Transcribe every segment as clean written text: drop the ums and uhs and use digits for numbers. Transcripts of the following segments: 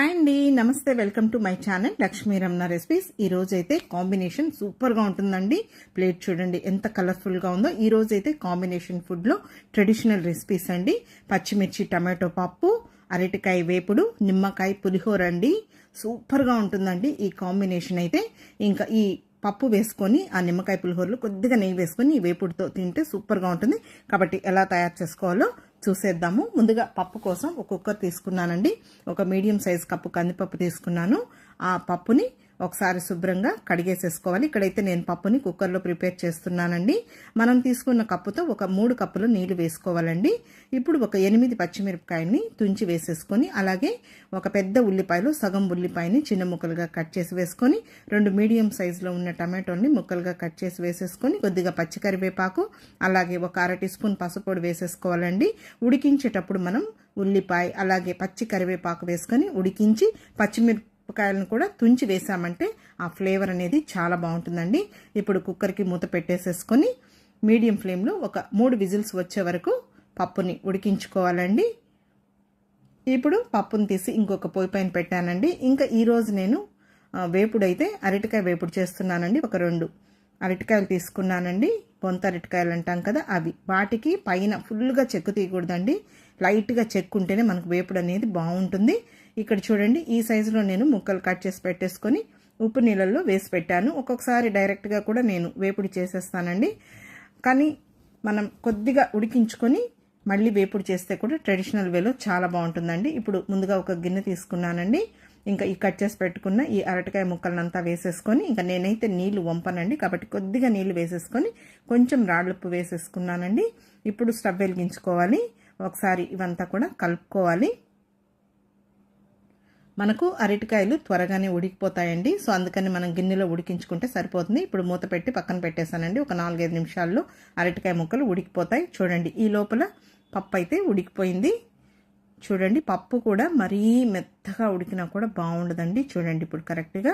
Hi అండి, నమస్తే. Welcome to my channel Lakshmi Ramana recipes. ఈ రోజు అయితే కాంబినేషన్ సూపర్గా ఉంటుందండి. ప్లేట్ చూడండి ఎంత కలర్ఫుల్గా ఉందో. ఈ రోజు అయితే కాంబినేషన్ ఫుడ్లో ట్రెడిషనల్ రెసిపీస్ అండి. పచ్చిమిర్చి టమాటో పప్పు, అరటికాయ వేపుడు, నిమ్మకాయ పులిహోర అండి. సూపర్గా ఉంటుందండి ఈ కాంబినేషన్ అయితే. ఇంకా ఈ పప్పు వేసుకొని ఆ నిమ్మకాయ పులిహోరలో కొద్దిగా నెయ్యి వేసుకొని ఈ వేపుడుతో తింటే సూపర్గా ఉంటుంది. కాబట్టి ఎలా తయారు చేసుకోవాలో చూసేద్దాము. ముందుగా పప్పు కోసం ఒక కుక్కర్ తీసుకున్నానండి. ఒక మీడియం సైజ్ కప్పు కందిపప్పు తీసుకున్నాను. ఆ పప్పుని ఒకసారి శుభ్రంగా కడిగేసేసుకోవాలి. ఇక్కడైతే నేను పప్పుని కుక్కర్లో ప్రిపేర్ చేస్తున్నానండి. మనం తీసుకున్న కప్పుతో ఒక 3 కప్పులు నీళ్లు వేసుకోవాలండి. ఇప్పుడు ఒక 8 పచ్చిమిరపకాయల్ని తుంచి వేసేసుకొని, అలాగే ఒక పెద్ద ఉల్లిపాయలు సగం ఉల్లిపాయని చిన్న ముక్కలుగా కట్ చేసి వేసుకొని, 2 మీడియం సైజులో ఉన్న టమాటోని ముక్కలుగా కట్ చేసి వేసేసుకొని, కొద్దిగా పచ్చికరివేపాకు, అలాగే ఒక 1/2 టీ స్పూన్ పసుపు పొడి వేసేసుకోవాలండి. ఉడికించేటప్పుడు మనం ఉల్లిపాయ అలాగే పచ్చి కరివేపాకు వేసుకొని ఉడికించి పచ్చిమిరపకాయలను కూడా తుంచి వేసామంటే ఆ ఫ్లేవర్ అనేది చాలా బాగుంటుందండి. ఇప్పుడు కుక్కర్కి మూత పెట్టేసేసుకొని మీడియం ఫ్లేమ్లో ఒక 3 విజిల్స్ వచ్చే వరకు పప్పుని ఉడికించుకోవాలండి. ఇప్పుడు పప్పుని తీసి ఇంకొక పొయ్యి పైన పెట్టానండి. ఇంకా ఈరోజు నేను వేపుడైతే అరటికాయ వేపుడు చేస్తున్నానండి. ఒక 2 అరటికాయలు తీసుకున్నానండి. పొంత అరటికాయలు అంటాం కదా, అవి. వాటికి పైన ఫుల్గా చెక్కు తీయకూడదండి. లైట్గా చెక్కు ఉంటేనే మనకు వేపుడు అనేది బాగుంటుంది. ఇక్కడ చూడండి, ఈ సైజులో నేను ముక్కలు కట్ చేసి పెట్టేసుకొని ఉప్పు నీళ్ళల్లో వేసి పెట్టాను. ఒక్కొక్కసారి డైరెక్ట్గా కూడా నేను వేపుడు చేసేస్తానండి. కానీ మనం కొద్దిగా ఉడికించుకొని మళ్ళీ వేపుడు చేస్తే కూడా ట్రెడిషనల్ వేలో చాలా బాగుంటుందండి. ఇప్పుడు ముందుగా ఒక గిన్నె తీసుకున్నానండి. ఇంకా ఈ కట్ చేసి పెట్టుకున్న ఈ అరటికాయ ముక్కలనంతా వేసేసుకొని, ఇంకా నేనైతే నీళ్లు వంపనండి కాబట్టి కొద్దిగా నీళ్లు వేసేసుకొని కొంచెం రాళ్ళుప్పు వేసేసుకున్నానండి. ఇప్పుడు స్టవ్ వెలిగించుకోవాలి. ఒకసారి ఇవంతా కూడా కలుపుకోవాలి. మనకు అరటికాయలు త్వరగానే ఉడికిపోతాయండి. సో అందుకని మనం గిన్నెలో ఉడికించుకుంటే సరిపోతుంది. ఇప్పుడు మూత పెట్టి పక్కన పెట్టేశానండి. ఒక 4-5 నిమిషాల్లో అరటికాయ ముక్కలు ఉడికిపోతాయి. చూడండి, ఈ లోపల పప్పు అయితే ఉడికిపోయింది. చూడండి, పప్పు కూడా మరీ మెత్తగా ఉడికినా కూడా బాగుండదండి. చూడండి, ఇప్పుడు కరెక్ట్గా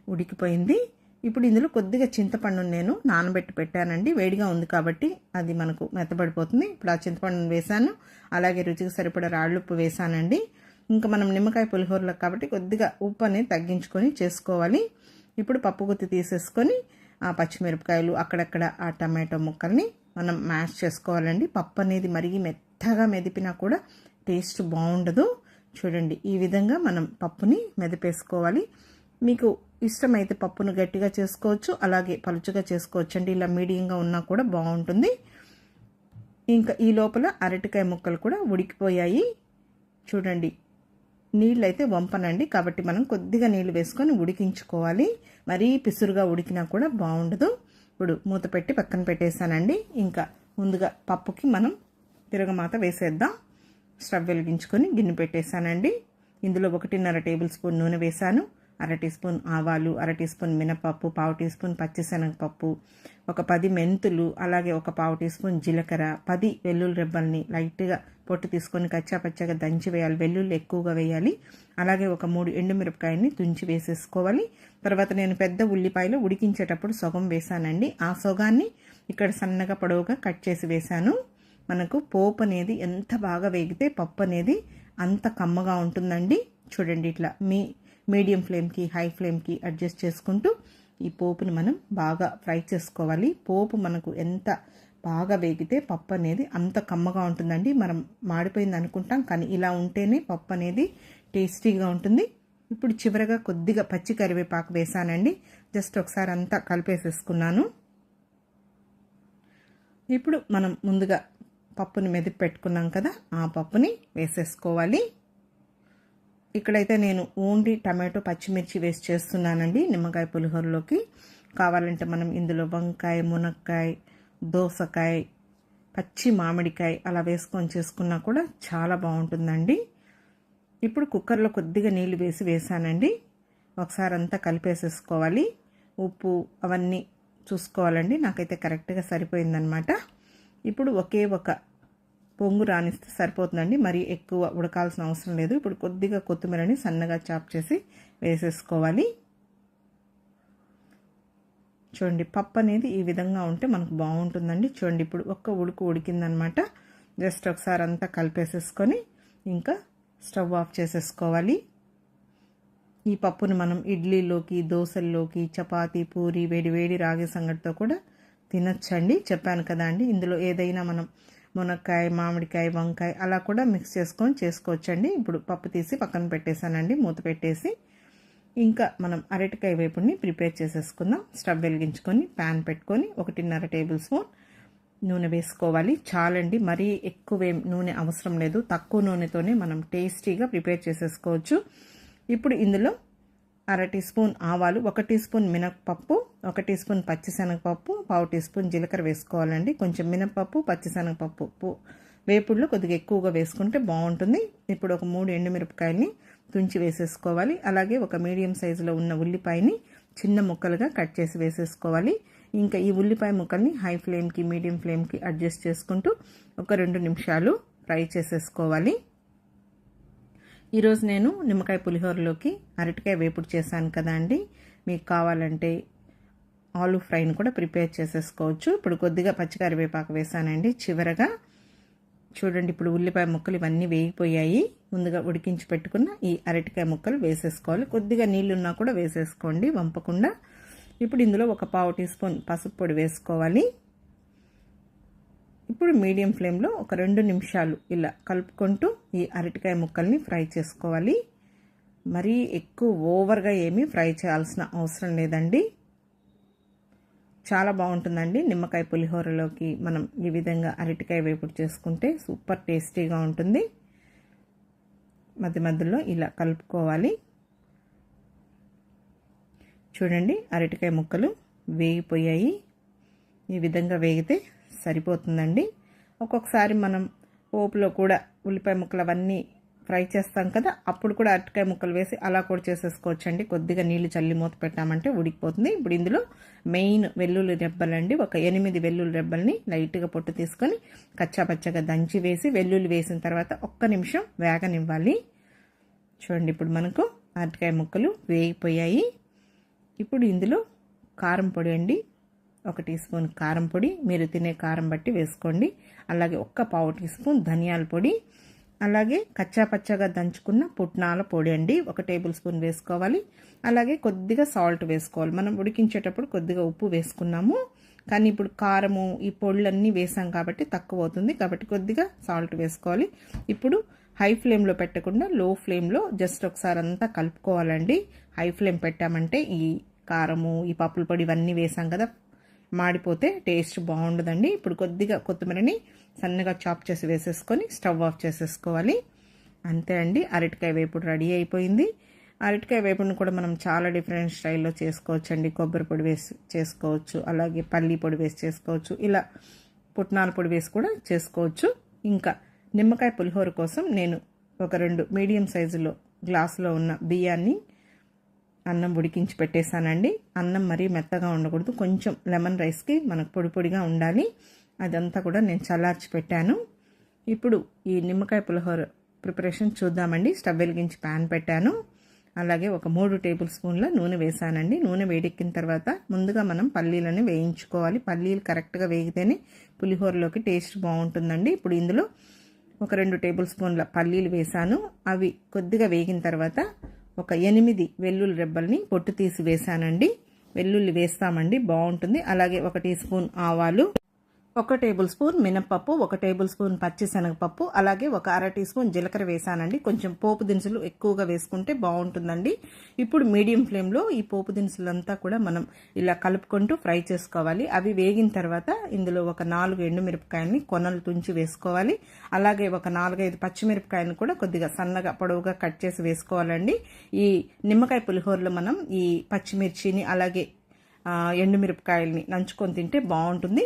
ఉడికిపోయింది. ఇప్పుడు ఇందులో కొద్దిగా చింతపండును నేను నానబెట్టి పెట్టానండి. వేడిగా ఉంది కాబట్టి అది మనకు మెత్తబడిపోతుంది. ఇప్పుడు ఆ చింతపండును వేసాను. అలాగే రుచికి సరిపడా రాళ్ళుప్పు వేసానండి. ఇంకా మనం నిమ్మకాయ పులిహోరలకు కాబట్టి కొద్దిగా ఉప్పు అనేది తగ్గించుకొని చేసుకోవాలి. ఇప్పుడు పప్పు గుత్తి తీసేసుకొని ఆ పచ్చిమిరపకాయలు, అక్కడక్కడ ఆ టమాటో ముక్కల్ని మనం మ్యాష్ చేసుకోవాలండి. పప్పు అనేది మరీ మెత్తగా మెదిపినా కూడా టేస్ట్ బాగుండదు. చూడండి, ఈ విధంగా మనం పప్పుని మెదిపేసుకోవాలి. మీకు ఇష్టమైతే పప్పును గట్టిగా చేసుకోవచ్చు, అలాగే పలుచగా చేసుకోవచ్చు అండి. ఇలా మీడియంగా ఉన్నా కూడా బాగుంటుంది. ఇంకా ఈ లోపల అరటికాయ ముక్కలు కూడా ఉడికిపోయాయి. చూడండి, నీళ్ళు అయితే వంపనండి కాబట్టి మనం కొద్దిగా నీళ్ళు వేసుకొని ఉడికించుకోవాలి. మరీ పిసురుగా ఉడికినా కూడా బాగుండదు. ఇప్పుడు మూత పెట్టి పక్కన పెట్టేశానండి. ఇంకా ముందుగా పప్పుకి మనం తిరగమాత వేసేద్దాం. స్టవ్ వెలిగించుకొని గిన్నె పెట్టేశానండి. ఇందులో 1.5 టేబుల్ స్పూన్ నూనె వేసాను. 1/2 టీ స్పూన్ ఆవాలు, 1/2 టీ స్పూన్ మినపప్పు, 1/2 టీ స్పూన్ పచ్చిశనగపప్పు, ఒక 10 మెంతులు, అలాగే ఒక 1/2 టీ స్పూన్ జీలకర్ర, 10 వెల్లుల్లి రెబ్బల్ని లైట్గా పొట్టు తీసుకొని కచ్చాపచ్చగా దంచి వేయాలి. వెల్లుల్లి ఎక్కువగా వేయాలి. అలాగే ఒక 3 ఎండుమిరపకాయల్ని తుంచి వేసేసుకోవాలి. తర్వాత నేను పెద్ద ఉల్లిపాయలు ఉడికించేటప్పుడు సగం వేసానండి. ఆ సగాన్ని ఇక్కడ సన్నగా పొడవుగా కట్ చేసి వేసాను. మనకు పోపు అనేది ఎంత బాగా వేగితే పప్పు అనేది అంత కమ్మగా ఉంటుందండి. చూడండి, ఇట్లా మీడియం ఫ్లేమ్కి హై ఫ్లేమ్కి అడ్జస్ట్ చేసుకుంటూ ఈ పోపుని మనం బాగా ఫ్రై చేసుకోవాలి. పోపు మనకు ఎంత బాగా వేగితే పప్పు అనేది అంత కమ్మగా ఉంటుందండి. మనం మాడిపోయింది అనుకుంటాం, కానీ ఇలా ఉంటేనే పప్పు అనేది టేస్టీగా ఉంటుంది. ఇప్పుడు చివరగా కొద్దిగా పచ్చి కరివేపాకు వేసానండి. జస్ట్ ఒకసారి అంతా కలిపేసేసుకున్నాను. ఇప్పుడు మనం ముందుగా పప్పుని మెదిపి పెట్టుకున్నాం కదా, ఆ పప్పుని వేసేసుకోవాలి. ఇక్కడైతే నేను ఓన్లీ టమాటో పచ్చిమిర్చి వేసి చేస్తున్నానండి నిమ్మకాయ పులిహోరలోకి. కావాలంటే మనం ఇందులో వంకాయ, మునక్కాయ, దోసకాయ, పచ్చి మామిడికాయ అలా వేసుకొని చేసుకున్నా కూడా చాలా బాగుంటుందండి. ఇప్పుడు కుక్కర్లో కొద్దిగా నీళ్ళు వేసానండి. ఒకసారి అంతా కలిపేసేసుకోవాలి. ఉప్పు అవన్నీ చూసుకోవాలండి. నాకైతే కరెక్ట్గా సరిపోయిందనమాట. ఇప్పుడు ఒకే ఒక పొంగు రానిస్తే సరిపోతుందండి. మరి ఎక్కువ ఉడకాల్సిన అవసరం లేదు. ఇప్పుడు కొద్దిగా కొత్తిమీరని సన్నగా చాప్ చేసి వేసేసుకోవాలి. చూడండి, పప్పు అనేది ఈ విధంగా ఉంటే మనకు బాగుంటుందండి. చూడండి, ఇప్పుడు ఒక్క ఉడికిందనమాట. జస్ట్ ఒకసారి అంతా కలిపేసేసుకొని ఇంకా స్టవ్ ఆఫ్ చేసేసుకోవాలి. ఈ పప్పును మనం ఇడ్లీలోకి, దోశల్లోకి, చపాతీ, పూరి, వేడి వేడి రాగి సంగటితో కూడా తినచ్చండి. చెప్పాను కదా అండి, ఇందులో ఏదైనా మనం మునక్కాయ, మామిడికాయ, వంకాయ అలా కూడా మిక్స్ చేసుకొని చేసుకోవచ్చండి. ఇప్పుడు పప్పు తీసి పక్కన పెట్టేశానండి, మూత పెట్టేసి. ఇంకా మనం అరటికాయ వేపుడిని ప్రిపేర్ చేసేసుకుందాం. స్టవ్ వెలిగించుకొని ప్యాన్ పెట్టుకొని 1.5 టేబుల్ స్పూన్ నూనె వేసుకోవాలి. చాలండి, మరీ ఎక్కువ నూనె అవసరం లేదు. తక్కువ నూనెతోనే మనం టేస్టీగా ప్రిపేర్ చేసేసుకోవచ్చు. ఇప్పుడు ఇందులో 1/2 టీ స్పూన్ ఆవాలు, 1 టీ స్పూన్ మినపప్పు, 1 టీ స్పూన్ పచ్చిశనగపప్పు, 1/2 టీ స్పూన్ జీలకర్ర వేసుకోవాలండి. కొంచెం మినపప్పు, పచ్చిశనగపప్పు వేపుడులో కొద్దిగా ఎక్కువగా వేసుకుంటే బాగుంటుంది. ఇప్పుడు ఒక 3 ఎండుమిరపకాయల్ని తుంచి వేసేసుకోవాలి. అలాగే ఒక మీడియం సైజులో ఉన్న ఉల్లిపాయని చిన్న ముక్కలుగా కట్ చేసి వేసేసుకోవాలి. ఇంకా ఈ ఉల్లిపాయ ముక్కల్ని హై ఫ్లేమ్కి, మీడియం ఫ్లేమ్కి అడ్జస్ట్ చేసుకుంటూ ఒక 2 నిమిషాలు ఫ్రై చేసేసుకోవాలి. ఈరోజు నేను నిమ్మకాయ పులిహోరలోకి అరటికాయ వేపుడు చేశాను కదా అండి. మీకు కావాలంటే ఆలు ఫ్రైని కూడా ప్రిపేర్ చేసేసుకోవచ్చు. ఇప్పుడు కొద్దిగా పచ్చికరివేపాకు వేసానండి చివరగా. చూడండి, ఇప్పుడు ఉల్లిపాయ ముక్కలు ఇవన్నీ వేగిపోయాయి. ముందుగా ఉడికించి పెట్టుకున్న ఈ అరటికాయ ముక్కలు వేసేసుకోవాలి. కొద్దిగా నీళ్ళున్నా కూడా వేసేసుకోండి వంపకుండా. ఇప్పుడు ఇందులో ఒక 1/2 టీ స్పూన్ పసుపు పొడి వేసుకోవాలి. ఇప్పుడు మీడియం ఫ్లేమ్లో ఒక 2 నిమిషాలు ఇలా కలుపుకుంటూ ఈ అరటికాయ ముక్కల్ని ఫ్రై చేసుకోవాలి. మరీ ఎక్కువ ఓవర్గా ఏమీ ఫ్రై చేయాల్సిన అవసరం లేదండి. చాలా బాగుంటుందండి. నిమ్మకాయ పులిహోరలోకి మనం ఈ విధంగా అరటికాయ వేపుడు చేసుకుంటే సూపర్ టేస్టీగా ఉంటుంది. మధ్య మధ్యలో ఇలా కలుపుకోవాలి. చూడండి, అరటికాయ ముక్కలు వేగిపోయాయి. ఈ విధంగా వేగితే సరిపోతుందండి. ఒక్కొక్కసారి మనం పోపులో కూడా ఉల్లిపాయ ముక్కలు అవన్నీ ఫ్రై చేస్తాం కదా, అప్పుడు కూడా అరటికాయ ముక్కలు వేసి అలా కూడా చేసేసుకోవచ్చండి. కొద్దిగా నీళ్లు చల్లి మూత పెట్టామంటే ఉడికిపోతుంది. ఇప్పుడు ఇందులో మెయిన్ వెల్లుల్లి రెబ్బలండి. ఒక 8 వెల్లుల్లి రెబ్బల్ని లైట్గా పొట్టు తీసుకొని కచ్చాపచ్చగా దంచి వేసి, వెల్లుల్లి వేసిన తర్వాత 1 నిమిషం వేగనివ్వాలి. చూడండి, ఇప్పుడు మనకు అరటికాయ ముక్కలు వేగిపోయాయి. ఇప్పుడు ఇందులో కారం పొడి అండి, 1 టీ స్పూన్ కారం పొడి, మీరు తినే కారం బట్టి వేసుకోండి. అలాగే 1/4 టీ స్పూన్ ధనియాల పొడి, అలాగే కచ్చాపచ్చగా దంచుకున్న పుట్నాల పొడి అండి 1 టేబుల్ స్పూన్ వేసుకోవాలి. అలాగే కొద్దిగా సాల్ట్ వేసుకోవాలి. మనం ఉడికించేటప్పుడు కొద్దిగా ఉప్పు వేసుకున్నాము, కానీ ఇప్పుడు కారము ఈ పొడులన్నీ వేసాం కాబట్టి తక్కువ అవుతుంది, కాబట్టి కొద్దిగా సాల్ట్ వేసుకోవాలి. ఇప్పుడు హై ఫ్లేమ్లో పెట్టకుండా లో ఫ్లేమ్లో జస్ట్ ఒకసారి అంతా కలుపుకోవాలండి. హై ఫ్లేమ్ పెట్టామంటే ఈ కారము, ఈ పప్పుల పొడి ఇవన్నీ వేసాం కదా, మాడిపోతే టేస్ట్ బాగుండదండి. ఇప్పుడు కొద్దిగా కొత్తిమీరని సన్నగా చాప్ చేసి వేసేసుకొని స్టవ్ ఆఫ్ చేసేసుకోవాలి. అంతే అండి, అరటికాయ వేపుడు రెడీ అయిపోయింది. అరటికాయ వేపుడుని కూడా మనం చాలా డిఫరెంట్ స్టైల్లో చేసుకోవచ్చు అండి. కొబ్బరి పొడి వేసి చేసుకోవచ్చు, అలాగే పల్లి పొడి వేసి చేసుకోవచ్చు, ఇలా పుట్నాల పొడి వేసి కూడా చేసుకోవచ్చు. ఇంకా నిమ్మకాయ పులిహోర కోసం నేను ఒక 2 మీడియం సైజులో గ్లాసులో ఉన్న బియ్యాన్ని అన్నం ఉడికించి పెట్టేశానండి. అన్నం మరీ మెత్తగా ఉండకూడదు, కొంచెం లెమన్ రైస్కి మనకు పొడి పొడిగా ఉండాలి. అదంతా కూడా నేను చల్లార్చి పెట్టాను. ఇప్పుడు ఈ నిమ్మకాయ పులిహోర ప్రిపరేషన్ చూద్దామండి. స్టవ్ వెలిగించి ప్యాన్ పెట్టాను. అలాగే ఒక 3 టేబుల్ స్పూన్ల నూనె వేసానండి. నూనె వేడెక్కిన తర్వాత ముందుగా మనం పల్లీలను వేయించుకోవాలి. పల్లీలు కరెక్ట్గా వేగితేనే పులిహోరలోకి టేస్ట్ బాగుంటుందండి. ఇప్పుడు ఇందులో ఒక 2 టేబుల్ స్పూన్ల పల్లీలు వేసాను. అవి కొద్దిగా వేగిన తర్వాత ఒక 8 వెల్లుల్లి రెబ్బల్ని పొట్టు తీసి వేసానండి. వెల్లుల్లి వేస్తామండి, బాగుంటుంది. అలాగే 1 టీ స్పూన్ ఆవాలు, 1 టేబుల్ స్పూన్ మినపప్పు, 1 టేబుల్ స్పూన్ పచ్చిశనగపప్పు, అలాగే ఒక 1/2 టీ స్పూన్ జీలకర్ర వేసానండి. కొంచెం పోపు దినుసులు ఎక్కువగా వేసుకుంటే బాగుంటుందండి. ఇప్పుడు మీడియం ఫ్లేమ్లో ఈ పోపు దినుసులంతా కూడా మనం ఇలా కలుపుకుంటూ ఫ్రై చేసుకోవాలి. అవి వేగిన తర్వాత ఇందులో ఒక 4 ఎండుమిరపకాయలని కొనలు తుంచి వేసుకోవాలి. అలాగే ఒక 4-5 పచ్చిమిరపకాయలను కూడా కొద్దిగా సన్నగా పొడవుగా కట్ చేసి వేసుకోవాలండి. ఈ నిమ్మకాయ పులిహోరలో మనం ఈ పచ్చిమిర్చిని అలాగే ఎండుమిరపకాయలని నంచుకొని తింటే బాగుంటుంది.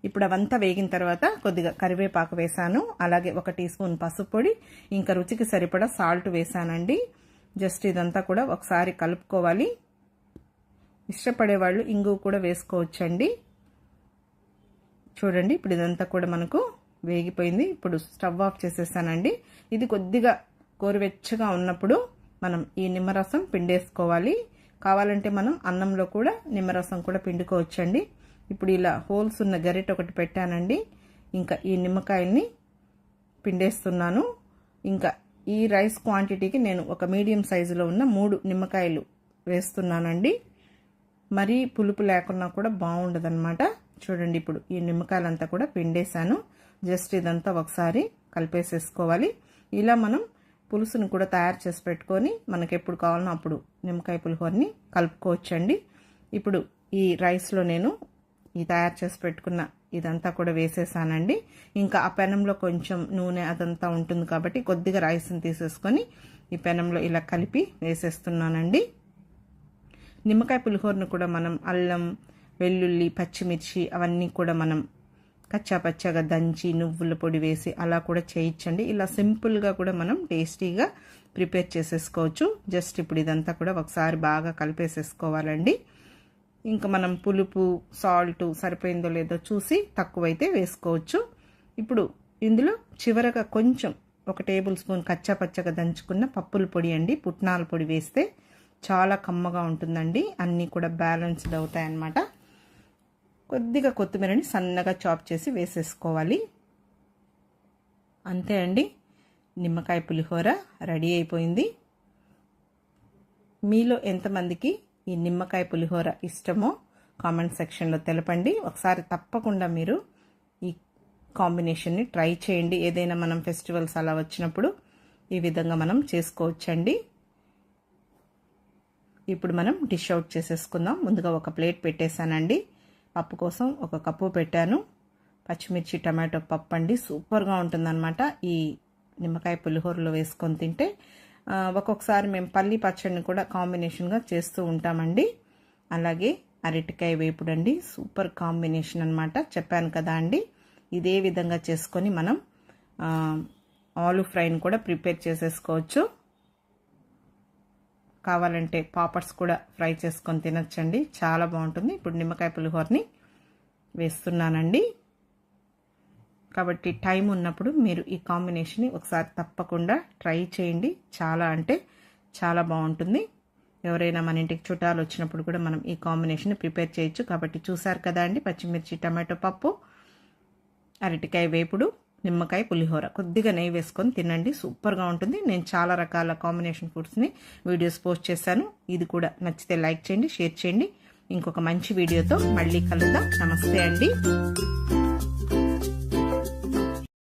ఇప్పుడు అవంతా వేగిన తర్వాత కొద్దిగా కరివేపాకు వేసాను. అలాగే 1 టీ స్పూన్ పసుపు పొడి, ఇంకా రుచికి సరిపడా సాల్ట్ వేసానండి. జస్ట్ ఇదంతా కూడా ఒకసారి కలుపుకోవాలి. ఇష్టపడే వాళ్ళు ఇంగువ కూడా వేసుకోవచ్చండి. చూడండి, ఇప్పుడు ఇదంతా కూడా మనకు వేగిపోయింది. ఇప్పుడు స్టవ్ ఆఫ్ చేసేసానండి. ఇది కొద్దిగా గోరువెచ్చగా ఉన్నప్పుడు మనం ఈ నిమ్మరసం పిండేసుకోవాలి. కావాలంటే మనం అన్నంలో కూడా నిమ్మరసం కూడా పిండుకోవచ్చండి. ఇప్పుడు ఇలా హోల్స్ ఉన్న గరిటె ఒకటి పెట్టానండి. ఇంకా ఈ నిమ్మకాయల్ని పిండేస్తున్నాను. ఇంకా ఈ రైస్ క్వాంటిటీకి నేను ఒక మీడియం సైజులో ఉన్న 3 నిమ్మకాయలు వేస్తున్నానండి. మరీ పులుపు లేకున్నా కూడా బాగుండదన్నమాట. చూడండి, ఇప్పుడు ఈ నిమ్మకాయలంతా కూడా పిండేశాను. జస్ట్ ఇదంతా ఒకసారి కలిపేసేసుకోవాలి. ఇలా మనం పులుసుని కూడా తయారు చేసి పెట్టుకొని మనకి ఎప్పుడు కావాలన్నా అప్పుడు నిమ్మకాయ పులిహోరని కలుపుకోవచ్చండి. ఇప్పుడు ఈ రైస్లో నేను ఈ తయారు చేసి పెట్టుకున్న ఇదంతా కూడా వేసేసానండి. ఇంకా ఆ పెనంలో కొంచెం నూనె అదంతా ఉంటుంది కాబట్టి కొద్దిగా రైస్ని తీసేసుకొని ఈ పెనంలో ఇలా కలిపి వేసేస్తున్నానండి. నిమ్మకాయ పులిహోరను కూడా మనం అల్లం, వెల్లుల్లి, పచ్చిమిర్చి అవన్నీ కూడా మనం కచ్చాపచ్చాగా దంచి నువ్వుల పొడి వేసి అలా కూడా చేయించండి. ఇలా సింపుల్గా కూడా మనం టేస్టీగా ప్రిపేర్ చేసేసుకోవచ్చు. జస్ట్ ఇప్పుడు ఇదంతా కూడా ఒకసారి బాగా కలిపేసేసుకోవాలండి. ఇంకా మనం పులుపు, సాల్ట్ సరిపోయిందో లేదో చూసి తక్కువైతే వేసుకోవచ్చు. ఇప్పుడు ఇందులో చివరగా కొంచెం 1 టేబుల్ స్పూన్ కచ్చాపచ్చగా దంచుకున్న పప్పుల పొడి అండి, పుట్నాల పొడి వేస్తే చాలా కమ్మగా ఉంటుందండి. అన్నీ కూడా బ్యాలెన్స్డ్ అవుతాయి అన్నమాట. కొద్దిగా కొత్తిమీరని సన్నగా చాప్ చేసి వేసేసుకోవాలి. అంతే అండి, నిమ్మకాయ పులిహోర రెడీ అయిపోయింది. మీలో ఎంతమందికి ఈ నిమ్మకాయ పులిహోర ఇష్టమో కామెంట్ సెక్షన్లో తెలపండి. ఒకసారి తప్పకుండా మీరు ఈ కాంబినేషన్ని ట్రై చేయండి. ఏదైనా మనం ఫెస్టివల్స్ అలా వచ్చినప్పుడు ఈ విధంగా మనం చేసుకోవచ్చండి. ఇప్పుడు మనం డిష్ అవుట్ చేసేసుకుందాం. ముందుగా ఒక ప్లేట్ పెట్టేశానండి. పప్పు కోసం 1 కప్పు పెట్టాను. పచ్చిమిర్చి టమాటో పప్పు అండి, సూపర్గా ఉంటుందన్నమాట. ఈ నిమ్మకాయ పులిహోరలో వేసుకొని తింటే ఒక్కొక్కసారి మేము పల్లి పచ్చడిని కూడా కాంబినేషన్గా చేస్తూ ఉంటామండి. అలాగే అరటికాయ వేపుడు అండి, సూపర్ కాంబినేషన్ అన్నమాట. చెప్పాను కదా అండి, ఇదే విధంగా చేసుకొని మనం ఆలు ఫ్రైని కూడా ప్రిపేర్ చేసేసుకోవచ్చు. కావాలంటే పాపడ్స్ కూడా ఫ్రై చేసుకొని తినచ్చండి, చాలా బాగుంటుంది. ఇప్పుడు నిమ్మకాయ పులిహోరని వేస్తున్నానండి. కాబట్టి టైం ఉన్నప్పుడు మీరు ఈ కాంబినేషన్ని ఒకసారి తప్పకుండా ట్రై చేయండి. చాలా అంటే చాలా బాగుంటుంది. ఎవరైనా మన ఇంటికి చుట్టాలు వచ్చినప్పుడు కూడా మనం ఈ కాంబినేషన్ ప్రిపేర్ చేయొచ్చు. కాబట్టి చూసారు కదా అండి, పచ్చిమిర్చి టమాటో పప్పు, అరటికాయ వేపుడు, నిమ్మకాయ పులిహోర. కొద్దిగా నెయ్యి వేసుకొని తినండి, సూపర్గా ఉంటుంది. నేను చాలా రకాల కాంబినేషన్ ఫుడ్స్ని వీడియోస్ పోస్ట్ చేశాను. ఇది కూడా నచ్చితే లైక్ చేయండి, షేర్ చేయండి. ఇంకొక మంచి వీడియోతో మళ్ళీ కలుద్దాం. నమస్తే అండి.